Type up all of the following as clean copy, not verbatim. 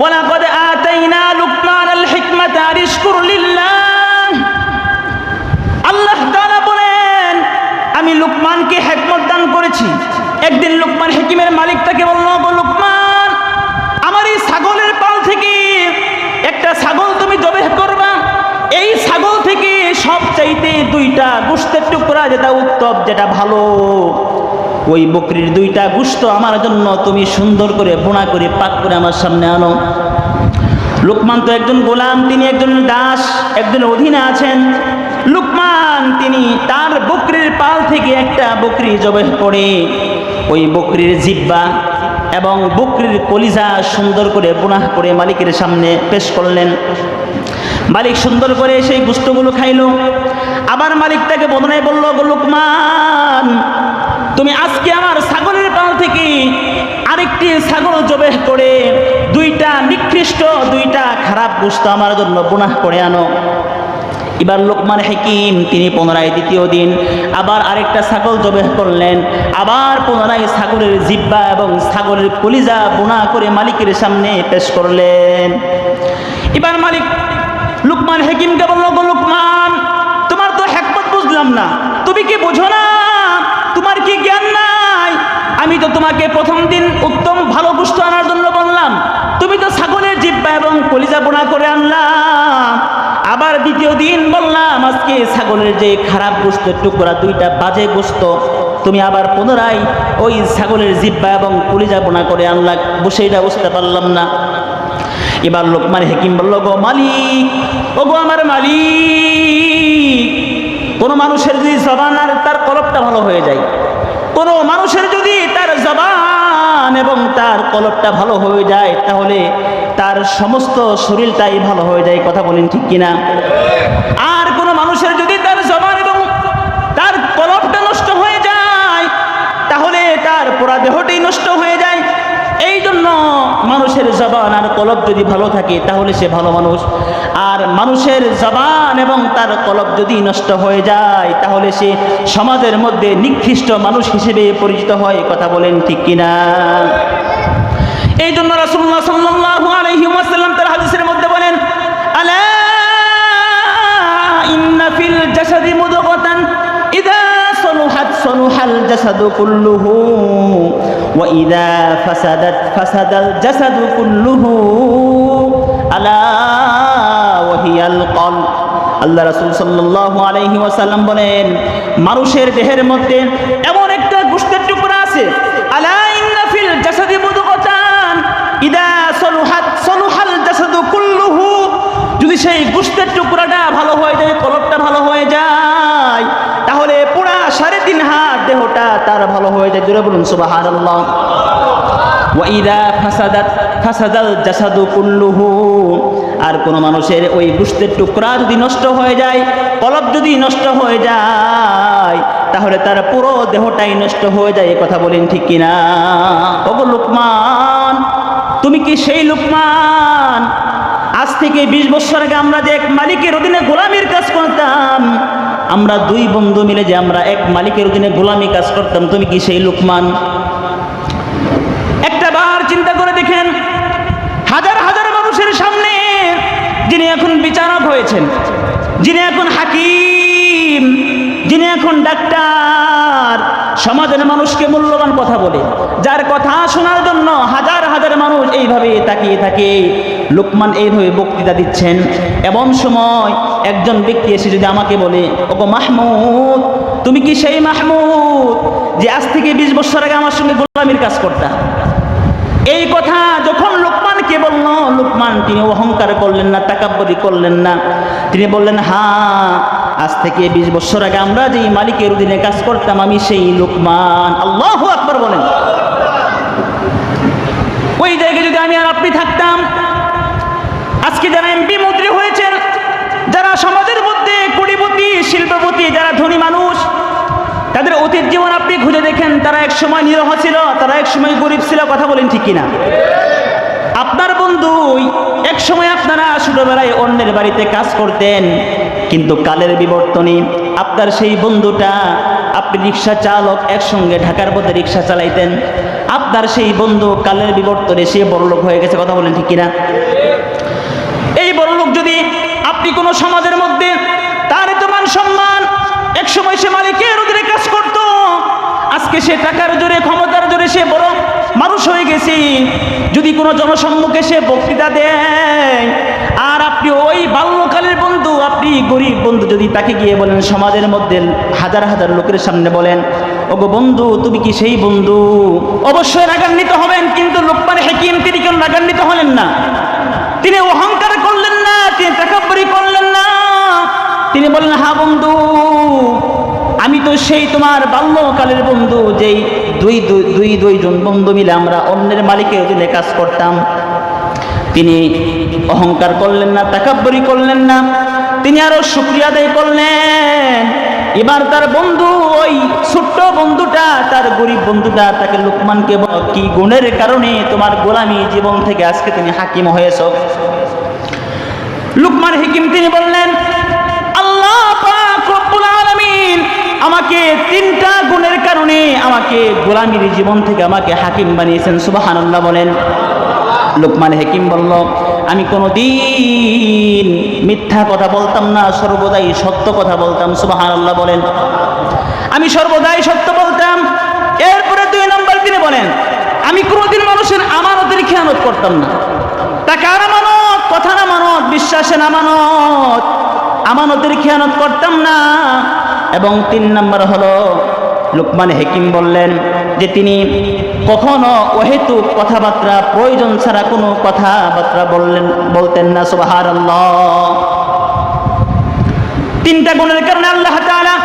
ওয়ালাকাদ আতাইনা লুকমানাল হিকমাতা আনিশকুর লিল্লাহ। আল্লাহ তাআলা বলেন আমি লুকমানকে হিকমত দান করেছি। একদিন লুকমান হাকিমের মালিক তাকে বলল, লুকমান, আমার এই ছাগলের পাল থেকে একটা ছাগল তুমি জবেহ করবা। এই ছাগল থেকে সবচাইতে দুইটা গোশতের টুকরা, যেটা উত্তম, যেটা ভালো, ওই বকরির দুইটা গোশত আমার জন্য তুমি সুন্দর করে বোনা করে পাক করে আমার সামনে আনো। লুকমান তো একজন গোলাম, তিনি একজন দাস, একজন অধীনে আছেন। লুকমান তিনি তার বকরির পাল থেকে একটা বকরি জবেহ করে ওই বকরির জিহ্বা এবং বকরির কলিজা সুন্দর করে বোনা করে মালিকের সামনে পেশ করলেন। মালিক সুন্দর করে সেই গোশতগুলো খাইলো। আবার মালিক তাকে বদনায় বলল, লুকমান, তুমি আজকে আমার ছাগলের পাল থেকে আরেকটি ছাগল জবেহ করে দুইটা নিকৃষ্ট, দুইটা খারাপ গোশত আমার জন্য বোনা করে আনো। এবার লুকমান হাকিম তিনি পুনরায় দ্বিতীয় দিন আবার আরেকটা ছাগল জবেহ করলেন। আবার পুনরায় ছাগলের জিহ্বা এবং ছাগলের কলিজা বোনা করে মালিকের সামনে পেশ করলেন। এবার মালিক লুকমান হাকিমকে বলল, লুকমান, তোমার তো হিকমত বুঝলাম না, তুমি কি বোঝো না? তোমার কি জ্ঞান নাই? আমি তো তোমাকে প্রথম দিন উত্তম ভালো গোশত আনার জন্য বললাম, তুমি তো ছাগলের জিহ্বা এবং কলিজা বোনা করে আনলাম। আবার দ্বিতীয় দিন বললাম আজকে ছাগলের যে খারাপ গোশতের টুকরা, দুইটা বাজে গোশত, তুমি আবার পুনরায় ওই ছাগলের জিহ্বা এবং কলিজা বোনা করে আনলা, সেইটা বুঝতে পারলাম না। এবার লুকমান হাকিম বলল, গো মালিক, ও গো আমার মালিক, কোনো মানুষের যদি জবান আর তার কলবটা ভালো হয়ে যায়, কোনো মানুষের যদি তার জবান এবং তার কলবটা ভালো হয়ে যায়, তাহলে তার সমস্ত শরীরটাই ভালো হয়ে যায়। কথা বলেন ঠিক কিনা? আর কোনো মানুষের যদি তার জবান এবং তার কলবটা নষ্ট হয়ে যায়, তাহলে তার পুরা দেহটাই নষ্ট হয়ে যায়। এই জন্য মানুষের জবান আর কলব যদি ভালো থাকে তাহলে সে ভালো মানুষ। আর মানুষের জবান এবং তার কলব যদি নষ্ট হয়ে যায় তাহলে সে সমাজের মধ্যে নিকৃষ্ট মানুষ হিসেবে পরিচিত হয়। কথা বলেন ঠিক কিনা? এই জন্য রাসূলুল্লাহ সাল্লাল্লাহু আলাইহি ওয়াসাল্লাম তার হাদিসের মধ্যে বলেন, আলা ইন্না ফিল জাসাদি মুদগাতান ইযা সালুহাত সালুহাল জাসাদু কুল্লুহু ওয়া ইযা ফাসাদাত ফাসাদাল জাসাদু কুল্লুহু আলা ওয়া হিয়াল কলব। আল্লাহ রাসূল সাল্লাল্লাহু আলাইহি ওয়াসাল্লাম বলেন, মানুষের দেহের মধ্যে এমন একটা গোশতের টুকরা আছে, আলা ইন্না ফিল জাসাদি মুদগাতান ইযা সালুহাত সালুহাল জাসাদু কুল্লুহু। যদি সেই গোশতের টুকরাটা ভালো হয়ে যায়, কলবটা ভালো হয়ে যায়, তাহলে পুরা 3.5 হাত দেহটা তার ভালো হয়ে যায়। জোরে বলুন সুবহানাল্লাহ। ওয়া ইযা ফাসাদাত ফাসাদাল জাসাদু কুল্লুহু। আর কোন মানুষের ওই গোশতের টুকরা যদি নষ্ট হয়ে যায়, কলব যদি নষ্ট হয়ে যায়, তাহলে তার পুরো দেহটাই নষ্ট হয়ে যায়। কথা বলেন ঠিক কিনা? ওগো লুকমান, তুমি কি সেই লুকমান? আজ থেকে 20 বছর আগে আমরা যে এক মালিকের অধীনে গোলামির কাজ করতাম, আমরা 2 বন্ধু মিলে যে আমরা এক মালিকের অধীনে গোলামি কাজ করতাম, তুমি কি সেই লুকমান? একটা বার চিন্তা করে দেখেন, হাজার হাজার মানুষের সামনে যিনি এখন বিচারক হয়েছেন, যিনি এখন হাকিম, যিনি এখন ডাক্তার, সমাজের মানুষকে মূল্যবান কথা বলে, যার কথা শোনার জন্য হাজার হাজার মানুষ এইভাবে তাকিয়ে থাকে, লুকমান এইভাবে বক্তৃতা দিচ্ছেন। এমন সময় একজন ব্যক্তি এসে যদি আমাকে বলে, ওগো মাহমুদ, তুমি কি সেই মাহমুদ যে আজ থেকে 20 বছর আগে আমার সঙ্গে গোলামির কাজ করতা? এই কথা যখন লুকমানকে বলল, লুকমান তিনি অহংকার করলেন না, তাকাব্বুরি করলেন না, তিনি বললেন, হ্যাঁ, আজ থেকে 20 বছর আগে আমরা যেই মালিকের অধীনে কাজ করতাম, আমি সেই লুকমান। আল্লাহু আকবার বলেন। ওই জায়গায় যদি আমি আর আপনি থাকতাম, আজকে যারা এমপি মন্ত্রী হয়েছেন, যারা সমাজের মধ্যে কোটিপতি শিল্পপতি, যারা ধনী মানুষ, তাদের অতীত জীবন আপনি খুঁজে দেখেন, তারা এক সময় নিরহ ছিল, তারা এক সময় গরিব ছিল। কথা বলেন ঠিক কিনা? আপনার বন্ধু এক সময় আপনারা ছোটবেলায় অন্যের বাড়িতে কাজ করতেন, কিন্তু কালের বিবর্তনে আপনার সেই বন্ধুটা, আপনি রিক্সা চালক, একসঙ্গে ঢাকার পথে রিক্সা চালাইতেন, আপনার সেই বন্ধু কালের বিবর্তনে সে বড়লোক হয়ে গেছে। কথা বলেন ঠিক কিনা? এই বড়লোক যদি আপনি কোনো সমাজের মধ্যে, তার এত মান সম্মান, একসময় সে মালিকের অধীনে কাজ করত, আজকে সে টাকার জোরে ক্ষমতার জোরে সে বড় মানুষ হয়ে গেছে, যদি কোনো জনসম্মুখে সে বক্তৃতা দেয়, আর আপনি ওই বাল্যকালের বন্ধু, আপনি গরিব বন্ধু, যদি তাকে গিয়ে বলেন সমাজের মধ্যে হাজার হাজার লোকের সামনে বলেন, ওগো বন্ধু তুমি কি সেই বন্ধু, অবশ্যই রাগান্বিত হবেন। কিন্তু লোকমান হাকিম তিনি কেন রাগান্বিত হলেন না? তিনি অহংকার করলেন না, তিনি তাকাব্বুরি করলেন না, তিনি বললেন হ্যাঁ বন্ধু, আমি তো সেই তোমার বাল্যকালের বন্ধু, যেই দুইজন বন্ধু মিলে আমরা অন্যের মালিকের অধীনে কাজ করতাম। তিনি অহংকার করলেন না, তাকাব্বুরি করলেন না, তিনি আরো শুকরিয়া আদায় করলেন। এবার তার বন্ধু, ওই ছোট্ট বন্ধুটা, তার গরিব বন্ধুটা তাকে লোকমানকে কি গুণের কারণে তোমার গোলামি জীবন থেকে আজকে তুমি হাকিম হয়েছ? লোকমান হাকিম তিনি বললেন, আল্লাহ পাক রব্বুল আলামিন আমাকে 3টা গুণের কারণে আমাকে গোলামির জীবন থেকে আমাকে হাকিম বানিয়েছেন। সুবহানাল্লাহ বলেন। লোকমান হাকিম বলল, আমি কোনোদিন মিথ্যা কথা বলতাম না, সর্বদাই সত্য কথা বলতাম। সুবহানাল্লাহ বলেন। আমি সর্বদাই সত্য বলতাম। এরপরে 2 নম্বর তিনি বলেন, আমি কোনোদিন মানুষের আমানতের খেয়ানত করতাম না। টাকার আমানত, কথার আমানত, বিশ্বাসের আমানত, আমানতের খেয়ানত করতাম না। এবং 3 নম্বর হলো লোকমান হাকিম বললেন যে তিনি কখনো অহেতুক কথাবার্তা, প্রয়োজন ছাড়া কোনো কথাবার্তা বলতেন না। সুবহানাল্লাহ। 3টা গুণের কারণে আল্লাহ তাআলা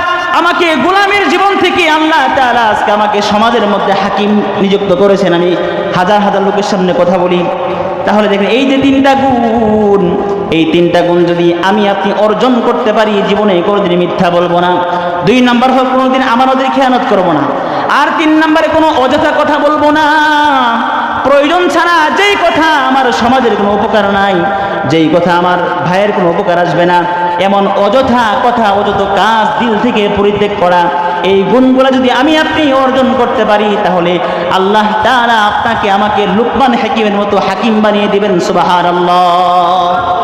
আমাকে গোলামের জীবন থেকে আল্লাহ তাআলা আজকে আমাকে সমাজের মধ্যে হাকিম নিযুক্ত করেছেন। আমি হাজার হাজার লোকের সামনে কথা বলি। তাহলে দেখেন এই যে 3টা গুণ, এই 3টা গুণ যদি আমি আপনি অর্জন করতে পারি, জীবনে কোনোদিন মিথ্যা বলবো না। 2 নম্বর হল কোনোদিন আমানতের খেয়ানত করবো না। আর 3 নম্বরে কোনো অযথা কথা বলবো না, প্রয়োজন ছাড়া, যেই কথা আমার সমাজের কোনো উপকার নাই, যেই কথা আমার ভাইয়ের কোনো উপকার আসবে না, এমন অযথা কথা, অযথা কাজ দিল থেকে পরিত্যাগ করা, এই গুণগুলো যদি আমি আপনি অর্জন করতে পারি, তাহলে আল্লাহ তাআলা আপনাকে আমাকে লোকমান হাকিমের মতো হাকিম বানিয়ে দিবেন। সুবহানাল্লাহ।